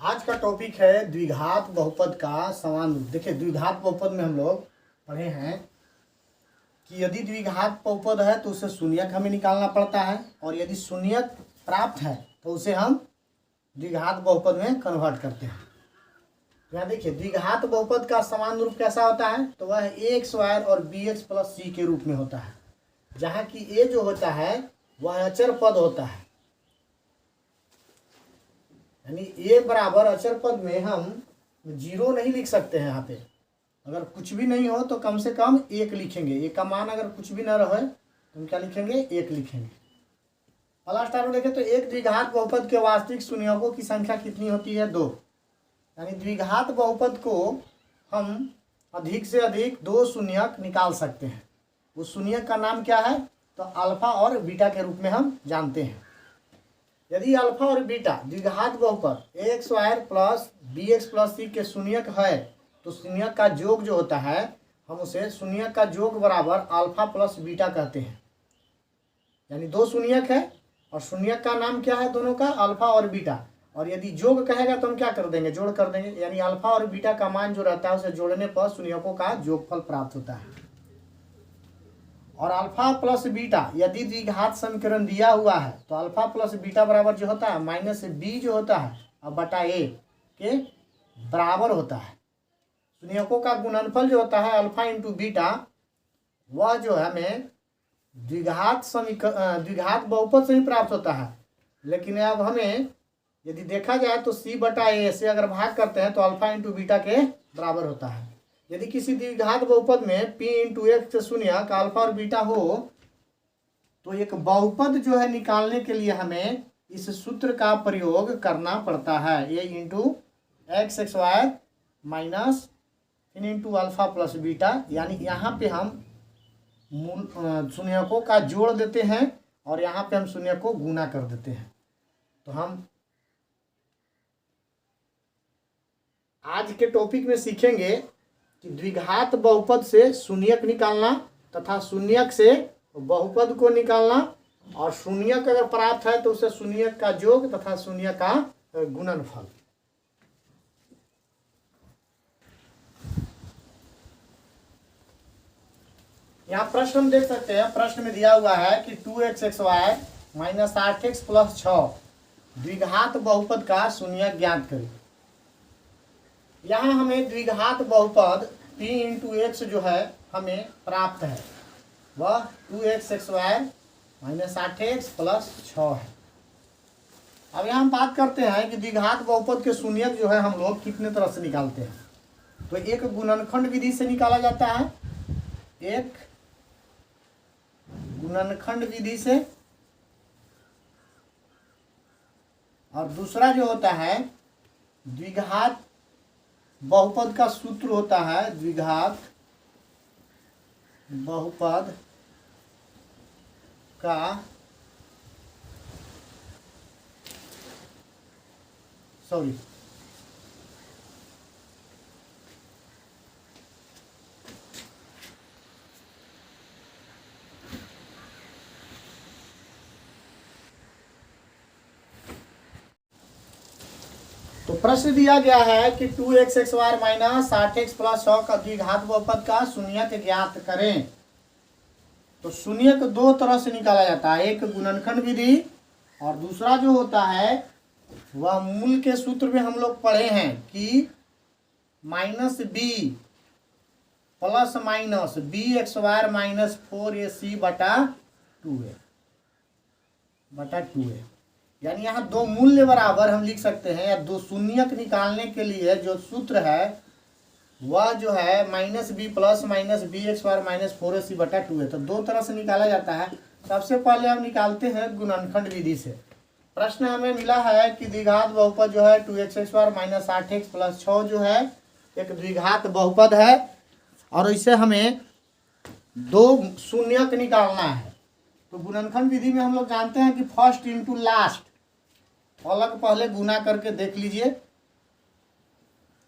आज का टॉपिक है द्विघात बहुपद का समान रूप। देखिए, द्विघात बहुपद में हम लोग पढ़े हैं कि यदि द्विघात बहुपद है तो उसे शून्यक हमें निकालना पड़ता है, और यदि शून्यक प्राप्त है तो उसे हम द्विघात बहुपद में कन्वर्ट करते हैं। यहाँ देखिए, द्विघात बहुपद का समान रूप कैसा होता है, तो वह ax स्क्वायर और bx प्लस c के रूप में होता है, जहाँ की a जो होता है वह अचर पद होता है। यानी a बराबर अचर पद में हम 0 नहीं लिख सकते हैं। यहाँ पे अगर कुछ भी नहीं हो तो कम से कम 1 लिखेंगे। a का मान अगर कुछ भी न रहे तो हम क्या लिखेंगे, 1 लिखेंगे। पहला स्टार में देखें तो एक द्विघात बहुपद के वास्तविक शून्यकों की संख्या कितनी होती है, 2। यानी द्विघात बहुपद को हम अधिक से अधिक 2 शून्यक निकाल सकते हैं। उस शून्यक का नाम क्या है, तो अल्फा और बीटा के रूप में हम जानते हैं। यदि अल्फा और बीटा द्विघात बहुपद ax square plus bx plus c के शून्यक है तो शून्यक का योग जो होता है हम उसे शून्यक का योग बराबर अल्फा प्लस बीटा कहते हैं। यानी 2 शून्यक है और शून्यक का नाम क्या है दोनों का, अल्फा और बीटा। और यदि योग कहेगा तो हम क्या कर देंगे, जोड़ कर देंगे। यानी अल्फा और बीटा का मान जो रहता है उसे जोड़ने पर शून्यकों का योगफल प्राप्त होता है। और अल्फा प्लस बीटा यदि द्विघात समीकरण दिया हुआ है तो अल्फा प्लस बीटा बराबर जो होता है माइनस बी जो होता है अब बटा ए के बराबर होता है। शून्यकों का गुणनफल जो होता है अल्फा इंटू बीटा, वह जो है हमें द्विघात बहुपद से ही प्राप्त होता है। लेकिन अब हमें यदि देखा जाए तो सी बटा ए से अगर भाग करते हैं तो अल्फा इंटू बीटा के बराबर होता है। यदि किसी द्विघात बहुपद में p इंटू एक्स से शून्यक अल्फा और बीटा हो तो एक बहुपद जो है निकालने के लिए हमें इस सूत्र का प्रयोग करना पड़ता है, a into x square minus into alpha plus beta. यानी यहाँ पे हम शून्यकों का जोड़ देते हैं और यहाँ पे हम शून्य को गुना कर देते हैं। तो हम आज के टॉपिक में सीखेंगे कि द्विघात बहुपद से शून्यक निकालना तथा शून्यक से बहुपद को निकालना, और शून्यक अगर प्राप्त है तो उसे शून्यक का योग तथा शून्य का गुणनफल। यहाँ प्रश्न हम देख सकते हैं। प्रश्न में दिया हुआ है कि 2x square minus 8x plus 6 द्विघात बहुपद का शून्यक ज्ञात करें। यहाँ हमें द्विघात बहुपद p इंटू एक्स जो है हमें प्राप्त है, वह 2x square minus 8x plus 6 है। अब यहाँ हम बात करते हैं कि द्विघात बहुपद के शून्यक जो है हम लोग कितने तरह से निकालते हैं। तो एक गुणनखंड विधि से निकाला जाता है, एक गुणनखंड विधि से, और दूसरा जो होता है द्विघात बहुपद का सूत्र होता है द्विघात बहुपद का तो प्रश्न दिया गया है कि 2x square minus 8x plus 6 का द्विघात बहुपद का शून्यक ज्ञात करें। तो शून्यक 2 तरह से निकाला जाता है, एक गुणनखंड विधि और दूसरा जो होता है वह मूल के सूत्र में हम लोग पढ़े हैं कि minus B plus minus B X square minus 4ac बटा 2a। यानी यहाँ 2 मूल्य बराबर हम लिख सकते हैं, या 2 शून्यक निकालने के लिए जो सूत्र है वह जो है minus B plus minus B X square minus 4ac बटा 2a। तो 2 तरह से निकाला जाता है। सबसे पहले हम निकालते हैं गुणनखंड विधि से। प्रश्न हमें मिला है कि द्विघात बहुपद जो है 2x square minus 8x plus 6 जो है एक द्विघात बहुपद है, और इसे हमें 2 शून्यक निकालना है। तो गुणनखंड विधि में हम लोग जानते हैं कि फर्स्ट इंटू लास्ट, अलग पहले गुना करके देख लीजिए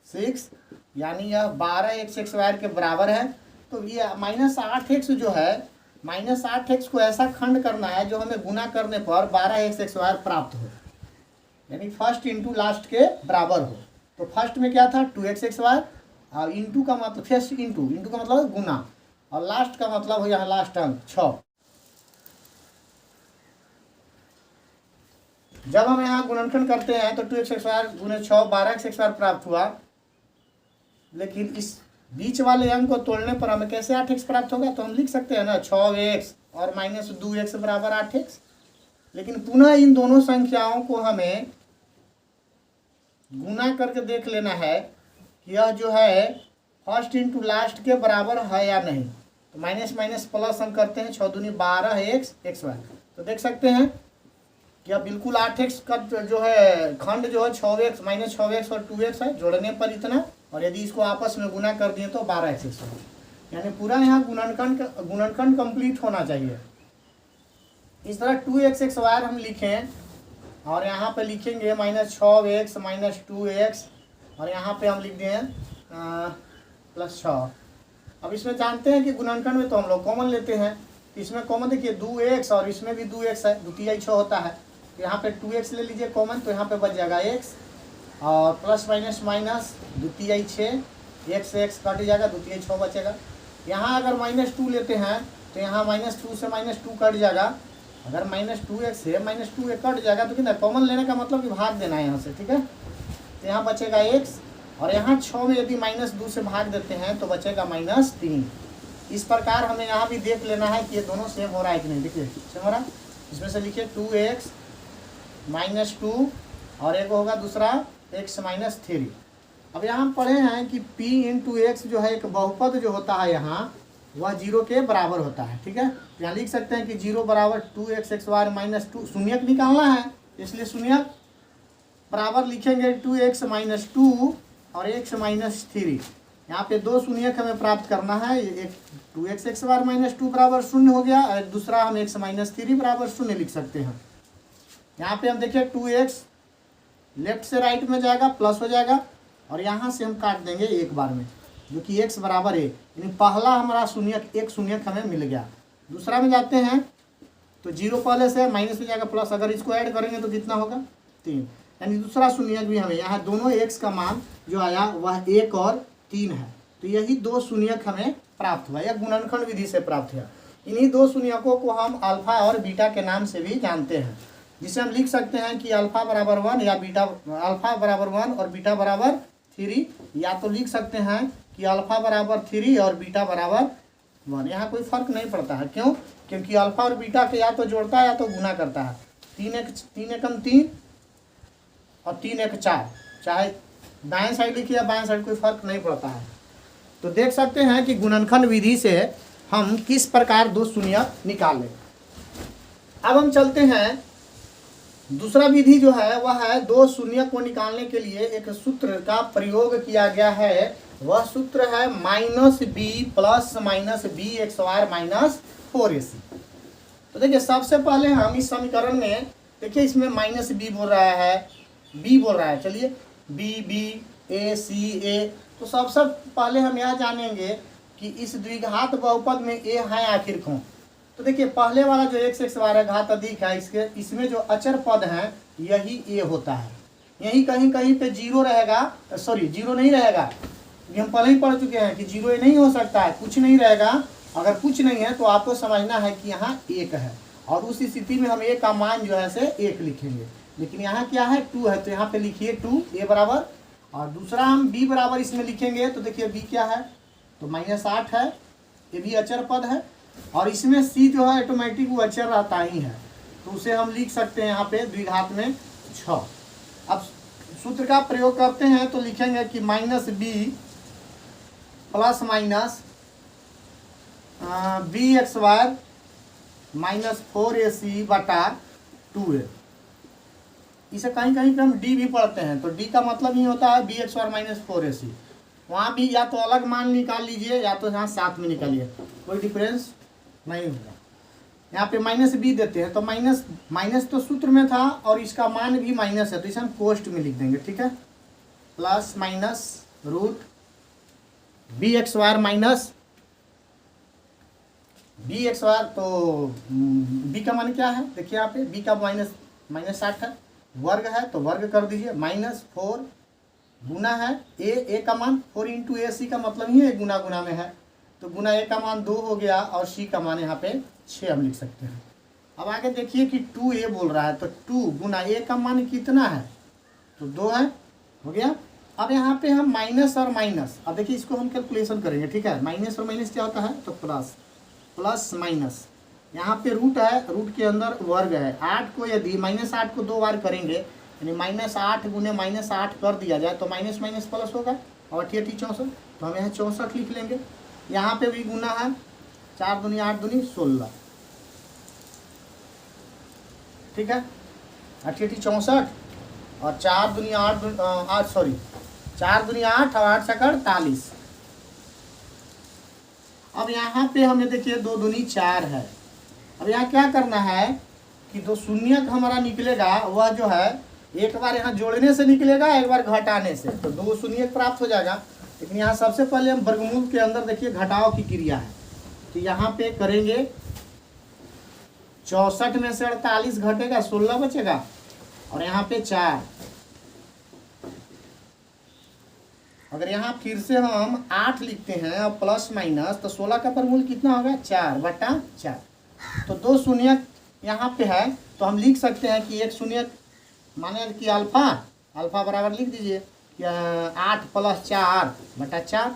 6, यानी यह 12x स्क्वायर के बराबर है। तो ये माइनस 8x जो है, माइनस 8x को ऐसा खंड करना है जो हमें गुना करने पर 12x स्क्वायर प्राप्त हो। यानी फर्स्ट इंटू लास्ट के बराबर हो। तो फर्स्ट में क्या था 2x(x)y और इंटू का मतलब फर्स्ट इंटू का मतलब गुना और लास्ट का मतलब हो यहाँ लास्ट अंक 6। जब हम यहाँ गुणनखंड करते हैं तो 2x(x)y गुने 6 12x(x)y प्राप्त हुआ, लेकिन इस बीच वाले अंक को तोड़ने पर हमें कैसे 8x प्राप्त होगा? तो हम लिख सकते हैं ना 6x और माइनस 2x बराबर 8x। लेकिन पुनः इन दोनों संख्याओं को हमें गुना करके देख लेना है कि यह जो है फर्स्ट इंटू लास्ट के बराबर है या नहीं। तो माइनस माइनस प्लस हम करते हैं 6 दूनी 12x(xy). तो देख सकते हैं कि अब बिल्कुल 8x का जो है खंड जो है 6x माइनस 6x और 2x है, जोड़ने पर इतना, और यदि इसको आपस में गुना कर दिए तो 12x है। यानी पूरा यहाँ गुणनखंड कंप्लीट होना चाहिए। इस तरह 2x(xy) हम लिखें और यहाँ पे लिखेंगे माइनस 6x माइनस 2x और यहाँ पे हम लिख दें प्लस 6। अब इसमें जानते हैं कि गुणनखंड में तो हम लोग कॉमन लेते हैं। इसमें कॉमन देखिए 2x और इसमें भी 2x है, द्वितीय 6 होता है। तो यहाँ पे 2x ले लीजिए कॉमन, तो यहाँ पे बच जाएगा x और प्लस माइनस माइनस द्वितीय 6, x से x कट जाएगा, द्वितीय 6 बचेगा। यहाँ अगर -2 लेते हैं तो यहाँ -2 से -2 कट जाएगा। अगर -2x से -2 कट जाएगा तो कितना कॉमन लेने का मतलब कि भाग देना है यहाँ से, ठीक है। तो यहाँ बचेगा x और यहाँ 6 में यदि -2 से भाग देते हैं तो बचेगा -3। इस प्रकार हमें यहाँ भी देख लेना है कि ये दोनों सेम हो रहा है कि नहीं। देखिए सेम हो रहा है। इसमें से लिखिए 2x -2 और एक होगा दूसरा x -3। अब यहाँ पढ़े हैं कि p इंटू एक्स जो है एक बहुपद जो होता है यहाँ वह 0 के बराबर होता है, ठीक है। तो यहाँ लिख सकते हैं कि 0 बराबर 2x(xy) -2 शून्यक निकालना है, इसलिए शून्यक बराबर लिखेंगे 2x -2 और x -3। यहाँ पे दो शून्यक हमें प्राप्त करना है। एक 2x(xy) -2 बराबर 0 हो गया और दूसरा हम x -3 बराबर 0 लिख सकते हैं। यहाँ पे हम देखिए 2x लेफ्ट से राइट में जाएगा प्लस हो जाएगा और यहाँ से हम काट देंगे एक बार में, जो कि x बराबर 1, यानी पहला हमारा शून्यक एक शून्यक हमें मिल गया। दूसरा में जाते हैं तो 0 पहले से माइनस में जाएगा प्लस, अगर इसको ऐड करेंगे तो कितना होगा 3, यानी दूसरा शून्यक भी हमें यहाँ दोनों x का मान जो आया वह 1 और 3 है। तो यही दो शून्यक हमें प्राप्त हुआ, यह गुणनखंड विधि से प्राप्त हुआ। इन्हीं दो शून्यकों को हम अल्फा और बीटा के नाम से भी जानते हैं, जिसे हम लिख सकते हैं कि अल्फा बराबर 1 या बीटा अल्फा बराबर 1 और बीटा बराबर 3, या तो लिख सकते हैं कि अल्फा बराबर 3 और बीटा बराबर 1। यहाँ कोई फर्क नहीं पड़ता है, क्यों? क्योंकि अल्फा और बीटा के या तो जोड़ता है या तो गुना करता है। 3 एकम 3 और 3 एक 4, चाहे दाएं साइड लिखिए या बाएं साइड, कोई फर्क नहीं पड़ता है। तो देख सकते हैं कि गुणनखंड विधि से हम किस प्रकार दो शून्यक निकालें। अब हम चलते हैं, दूसरा विधि जो है वह है दो शून्यक को निकालने के लिए एक सूत्र का प्रयोग किया गया है। वह सूत्र है -b प्लस -bxy -4ac। तो देखिए सबसे पहले हम इस समीकरण में देखिए इसमें -b बोल रहा है, b बोल रहा है, चलिए b तो सबसे पहले हम यह जानेंगे कि इस द्विघात बहुपद में a है आखिर कौन। तो देखिए पहले वाला जो x(x)y घात अधिक है, इसमें जो अचर पद है यही a होता है। यही कहीं कहीं पे 0 रहेगा, सॉरी 0 नहीं रहेगा, ये हम पहले ही पढ़ चुके हैं कि 0 नहीं हो सकता है, कुछ नहीं रहेगा। अगर कुछ नहीं है तो आपको समझना है कि यहाँ 1 है, और उस स्थिति में हम a का मान जो है से 1 लिखेंगे। लेकिन यहाँ क्या है 2 है, तो यहाँ पे लिखिए 2 a बराबर, और दूसरा हम b बराबर इसमें लिखेंगे। तो देखिए b क्या है, तो -8 है, ये भी अचर पद है, और इसमें c जो है ऑटोमेटिक वो अचर रहता ही है, तो उसे हम लिख सकते हैं यहाँ पे द्विघात में 6। अब सूत्र का प्रयोग करते हैं तो लिखेंगे कि -b plus minus bxy -4ac बटा 2a। इसे कहीं कहीं पे हम d भी पढ़ते हैं, तो d का मतलब ही होता है bxy -4ac। वहाँ भी या तो अलग मान निकाल लीजिए या तो यहाँ साथ में निकालिए, कोई डिफरेंस नहीं होगा। यहाँ पे -b देते हैं तो माइनस तो सूत्र में था और इसका मान भी माइनस है, तो इसे हम कोष्ट में लिख देंगे, ठीक है। Plus minus root bxy minus bxy, तो b का मान क्या है देखिए यहाँ पे, b का -8 है, वर्ग है तो वर्ग कर दीजिए, -4 गुना है ए का मान 4 इंटू ए, सी का मतलब ही है गुना गुना में है, तो गुना ए का मान 2 हो गया और सी का मान यहाँ पे 6 हम लिख सकते हैं। अब आगे देखिए कि 2a बोल रहा है, तो 2 गुना ए का मान कितना है, तो 2 है, हो गया। अब यहाँ पे हम माइनस और माइनस, अब देखिए इसको हम कैलकुलेशन करेंगे, ठीक है। माइनस और माइनस क्या होता है, तो प्लस, प्लस माइनस, यहाँ पे रूट है, रूट के अंदर वर्ग है। 8 को यदि -8 को 2 बार करेंगे, यानी -8 गुने -8 कर दिया जाए तो माइनस माइनस प्लस होगा, और 8 8 64, तो हम यहाँ 64 लिख लेंगे। यहाँ पे भी गुना है, 4 दूनी 8 दूनी 16, ठीक है। 8 8 64 और 4 दूनी 8 सॉरी 4 दूनी 8 और 8 छक्का 48। अब यहाँ पे हमें देखिए 2 दूनी 4 है। अब यहाँ क्या करना है कि 2 शून्य हमारा निकलेगा, वह जो है एक बार यहाँ जोड़ने से निकलेगा, एक बार घटाने से, तो 2 शून्य प्राप्त हो जाएगा। लेकिन यहाँ सबसे पहले हम वर्गमूल के अंदर देखिए घटाव की क्रिया है, तो यहाँ पे करेंगे 64 में से 48 घटेगा, 16 बचेगा, और यहाँ पे 4। अगर यहाँ फिर से हम 8 लिखते हैं और प्लस माइनस, तो 16 का वर्गमूल कितना होगा, 4/4। तो 2 शून्य यहाँ पे है, तो हम लिख सकते हैं कि एक शून्य माने कि अल्फा बराबर लिख दीजिए 8 + 4/4,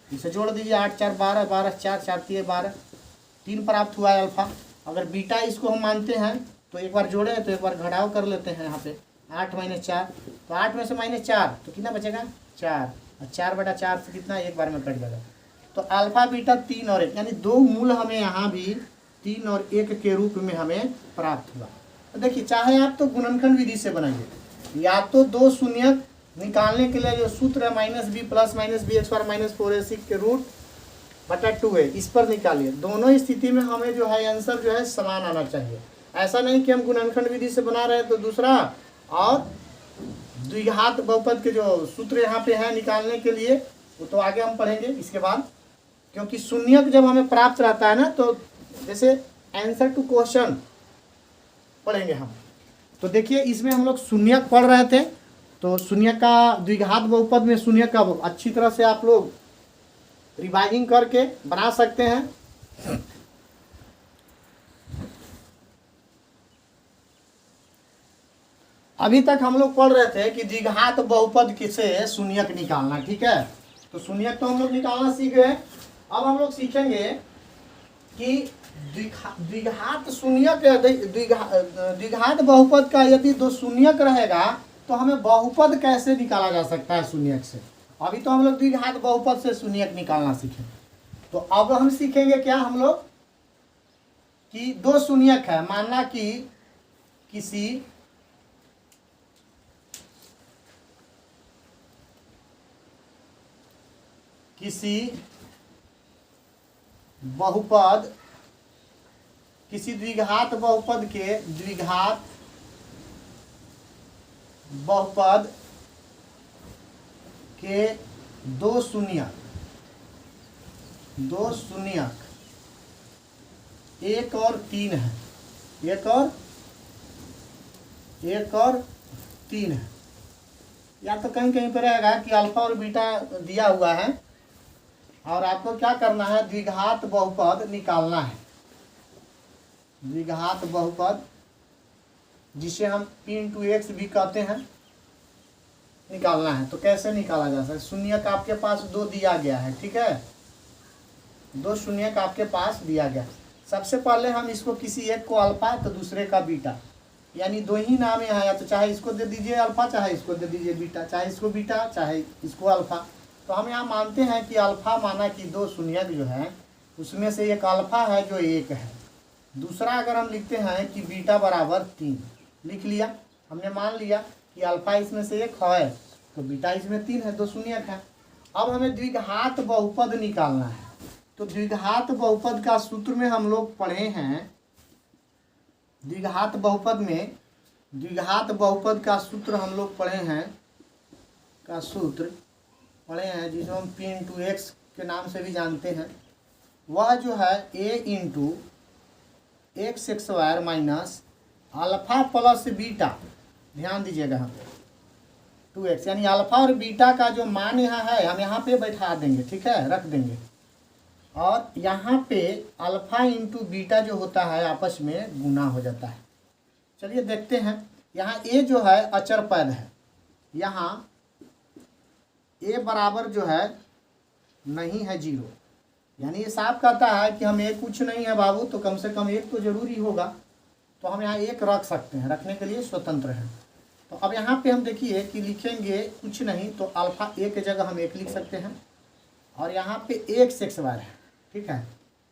इसे जोड़ दीजिए, 8 4 12, 12 4 4 3 12, 3 प्राप्त हुआ है अल्फा। अगर बीटा इसको हम मानते हैं तो एक बार जोड़े तो एक बार घटाव कर लेते हैं। यहाँ पे 8 - 4, तो 8 में से -4 तो कितना बचेगा, 4, और 4/4 से कितना एक बार में कट जाएगा। तो अल्फा बीटा 3 और 1, यानी 2 मूल हमें यहाँ भी 3 और 1 के रूप में हमें प्राप्त हुआ। तो देखिए, चाहे आप तो गुणनखंड विधि से बनाइए, या तो 2 शून्य निकालने के लिए जो सूत्र है -b + -bx² - 4ac के √2 है, इस पर निकालिए। दोनों स्थिति में हमें जो है आंसर जो है समान आना चाहिए। ऐसा नहीं कि हम गुणनखंड विधि से बना रहे हैं तो दूसरा, और द्विघात बहुपद के जो सूत्र यहाँ पे है निकालने के लिए, वो तो आगे हम पढ़ेंगे इसके बाद। क्योंकि शून्यक जब हमें प्राप्त रहता है ना, तो जैसे आंसर टू क्वेश्चन पढ़ेंगे हम। तो देखिए, इसमें हम लोग शून्यक पढ़ रहे थे, तो शून्य का द्विघात बहुपद में शून्य का अच्छी तरह से आप लोग रिवाइजिंग करके बना सकते हैं। अभी तक हम लोग पढ़ रहे थे कि द्विघात बहुपद से शून्यक निकालना, ठीक है। तो शून्यक तो हम लोग निकालना सीख गए। अब हम लोग सीखेंगे कि द्विघात शून्यक, द्विघात बहुपद का यदि 2 शून्यक रहेगा तो हमें बहुपद कैसे निकाला जा सकता है शून्यक से। अभी तो हम लोग द्विघात बहुपद से शून्यक निकालना सीखें। तो अब हम सीखेंगे क्या हम लोग कि 2 शून्यक है, मानना कि किसी बहुपद, किसी द्विघात बहुपद के द्विघात बहुपद के 2 शून्यक, 1 और 3 है, 1 और 3 है। या तो कहीं कहीं पर रहेगा कि अल्फा और बीटा दिया हुआ है, और आपको क्या करना है, द्विघात बहुपद निकालना है। द्विघात बहुपद जिसे हम p × x भी कहते हैं, निकालना है। तो कैसे निकाला जा सकता है, शून्यक आपके पास 2 दिया गया है, ठीक है। 2 शून्यक आपके पास दिया गया। सबसे पहले हम इसको किसी एक को अल्फा तो दूसरे का बीटा, यानी 2 ही नाम यहाँ है, तो चाहे इसको दे दीजिए अल्फा, चाहे इसको दे दीजिए बीटा, चाहे इसको बीटा, चाहे इसको अल्फा। तो हम यहाँ मानते हैं कि अल्फा माना कि 2 शून्यक जो है उसमें से एक अल्फा है जो 1 है। दूसरा अगर हम लिखते हैं कि बीटा बराबर 3, लिख लिया, हमने मान लिया कि अल्फा इसमें से 1 है तो बीटा इसमें 3 है, 2 शून्यक है। अब हमें द्विघात बहुपद निकालना है। तो द्विघात बहुपद का सूत्र में हम लोग पढ़े हैं, द्विघात बहुपद का सूत्र हम लोग पढ़े हैं, जिसको हम p × x के नाम से भी जानते हैं। वह जो है a × x² - अल्फा + बीटा, ध्यान दीजिएगा यहाँ पे 2x, यानी अल्फा और बीटा का जो मान यहाँ है हम यहाँ पे बैठा देंगे, ठीक है, रख देंगे। और यहाँ पे अल्फा इंटू बीटा जो होता है आपस में गुना हो जाता है। चलिए देखते हैं, यहाँ ए जो है अचर पद है, यहाँ ए बराबर जो है नहीं है 0, यानी ये साफ कहता है कि हम एक कुछ नहीं है बाबू, तो कम से कम एक तो जरूरी होगा, तो हम यहाँ एक रख सकते हैं, रखने के लिए स्वतंत्र है। तो अब यहाँ पे हम देखिए कि लिखेंगे कुछ नहीं, तो अल्फा ए के जगह हम एक लिख सकते हैं, और यहाँ पे x बार है, ठीक है,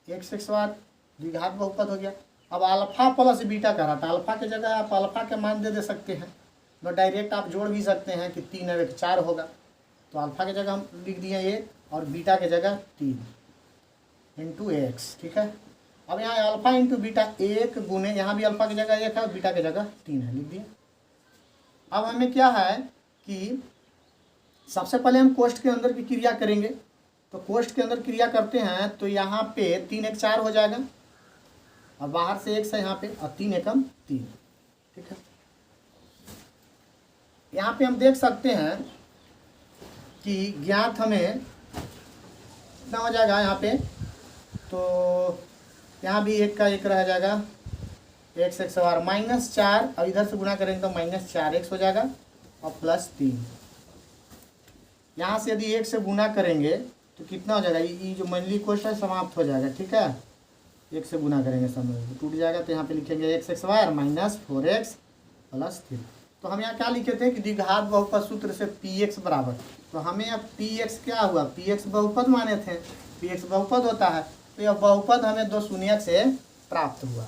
x बार द्विघात बहुपद हो गया। अब अल्फा प्लस बीटा का रहा था, अल्फा के जगह आप अल्फा के मान दे सकते हैं, तो डायरेक्ट आप जोड़ भी सकते हैं कि 3 और 1 4 होगा, तो अल्फा के जगह हम लिख दिए 1 और बीटा के जगह 3 इंटू x, ठीक है। अब यहाँ अल्फा इंटू बीटा 1 गुने, यहाँ भी अल्फा की जगह 1 है और बीटा की जगह 3 है, लिख दिए। अब हमें क्या है कि सबसे पहले हम कोष्ठ के अंदर की क्रिया करेंगे, तो कोष्ठ के अंदर क्रिया करते हैं तो यहाँ पे 3 1 4 हो जाएगा, और बाहर से x है यहाँ पे, और 3 एकम 3, ठीक है। यहाँ पे हम देख सकते हैं कि ज्ञात हमें कितना हो जाएगा यहाँ पे, तो यहाँ भी 1 का 1 रह जाएगा, x बार -4, अब इधर से गुना करेंगे तो -4x हो जाएगा और +3। यहाँ से यदि 1 से गुना करेंगे तो कितना हो जाएगा, ये जो मंडली कोष्ठ है समाप्त हो जाएगा, ठीक है। 1 से गुना करेंगे समझ टूट जाएगा, तो यहाँ पे लिखेंगे x बार -4x + 3। तो हम यहाँ क्या लिखे थे कि द्विघात बहुपद सूत्र से px बराबर, तो हमें अब px क्या हुआ, px बहुपद माने थे, px बहुपद होता है, तो यह बहुपद हमें 2 शून्यक से प्राप्त हुआ।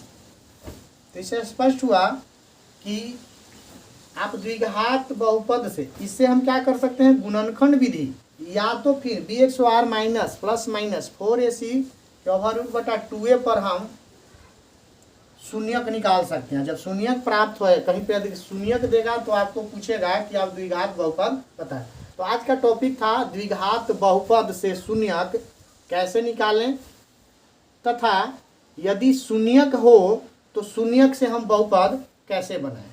तो इससे स्पष्ट हुआ कि आप द्विघात बहुपद से, इससे हम क्या कर सकते हैं, गुणनखंड विधि, या तो फिर bx बार minus plus minus 4ac / 2a पर हम शून्यक निकाल सकते हैं। जब शून्यक प्राप्त होए, कहीं पे अधिक शून्यक देगा तो आपको पूछेगा कि आप द्विघात बहुपद बताएं। तो आज का टॉपिक था द्विघात बहुपद से शून्यक कैसे निकालें, तथा यदि शून्यक हो तो शून्यक से हम बहुपद कैसे बनाएं।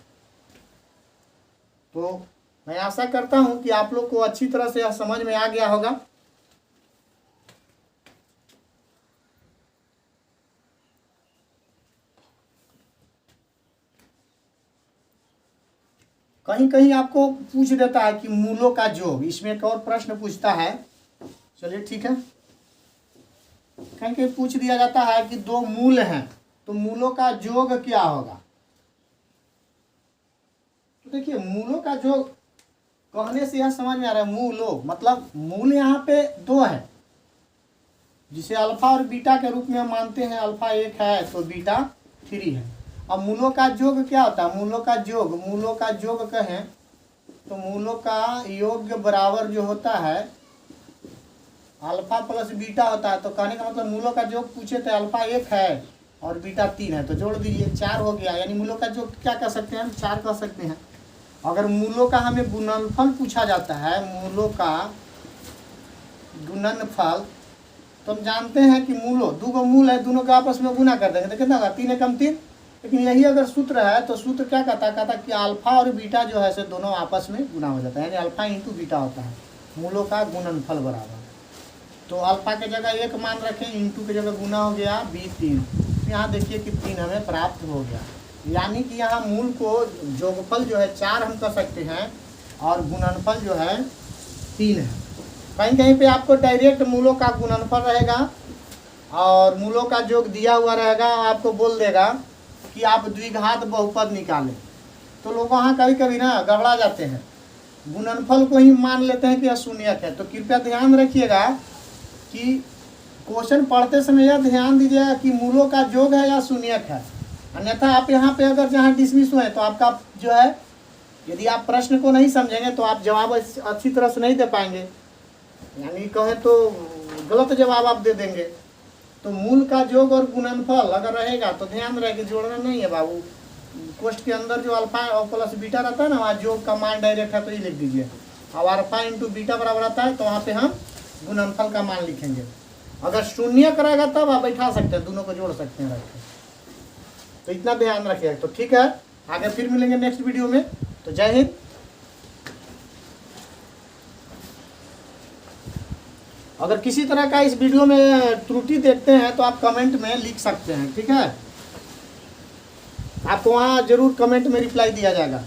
तो मैं आशा करता हूं कि आप लोग को अच्छी तरह से यह समझ में आ गया होगा। कहीं कहीं आपको पूछ देता है कि मूलों का योग, इसमें एक और प्रश्न पूछता है, चलिए ठीक है, कहीं कहीं पूछ दिया जाता है कि 2 मूल हैं तो मूलों का योग क्या होगा। तो देखिए मूलों का योग कहने से यह समझ में आ रहा है, मूलों मतलब मूल यहाँ पे 2 है, जिसे अल्फा और बीटा के रूप में हम मानते हैं, अल्फा 1 है तो बीटा 3 है। अब मूलों का योग क्या होता है, मूलों का योग कहें तो मूलों का योग बराबर जो होता है अल्फा प्लस बीटा होता है। तो कहने का मतलब मूलों का योग पूछे थे, अल्फा 1 है और बीटा 3 है, तो जोड़ दीजिए 4 हो गया, यानी मूलों का योग क्या कह सकते हैं, हम 4 कह सकते हैं। अगर मूलों का हमें गुणनफल पूछा जाता है, मूलों का गुणनफल, तो हम जानते हैं कि मूलों 2 मूल है, दोनों का आपस में गुना कर देंगे तो कितना होगा, 3 एकम 3। लेकिन यही अगर सूत्र है तो सूत्र क्या कहता कि अल्फा और बीटा जो है से दोनों आपस में गुना हो जाता है, यानी अल्फा इंटू बीटा होता है मूलों का गुणनफल बराबर। तो अल्फा के जगह 1 मान रखें, इंटू के जगह गुना हो गया 3। यहाँ देखिए कि 3 हमें प्राप्त हो गया, यानी कि यहाँ मूल को योगफल जो है 4 हम कर सकते हैं और गुणनफल जो है 3 है। कहीं कहीं पे आपको डायरेक्ट मूलों का गुणनफल रहेगा और मूलों का योग दिया हुआ रहेगा, आपको बोल देगा कि आप द्विघात बहुपद निकालें, तो लोग वहाँ कभी कभी ना गड़बड़ा जाते हैं, गुणनफल को ही मान लेते हैं कि यह शून्यक है। तो कृपया ध्यान रखिएगा कि क्वेश्चन पढ़ते समय यह ध्यान दीजिएगा कि मूलों का योग है या शून्यक है, अन्यथा आप यहाँ पे अगर जहाँ डिसमिस हुए तो आपका जो है, यदि आप प्रश्न को नहीं समझेंगे तो आप जवाब अच्छी तरह से नहीं दे पाएंगे, यानी कहें तो गलत जवाब आप दे देंगे। तो मूल का योग और गुणनफल अगर रहेगा तो ध्यान रहे कि जोड़ना नहीं है बाबू, कोष्ठ के अंदर जो अल्फा और प्लस बीटा रहता है ना, वहाँ योग का मान डायरेक्ट है तो ये लिख दीजिए, और अल्फा इंटू बीटा बराबर आता है तो वहाँ पे हम गुणनफल का मान लिखेंगे। अगर शून्य करेगा तब आप बैठा सकते हैं, दोनों को जोड़ सकते हैं रख के। तो इतना ध्यान रखिएगा। तो ठीक है, आगे फिर मिलेंगे नेक्स्ट वीडियो में। तो जय हिंद। अगर किसी तरह का इस वीडियो में त्रुटि देखते हैं तो आप कमेंट में लिख सकते हैं, ठीक है। आपको वहाँ जरूर कमेंट में रिप्लाई दिया जाएगा।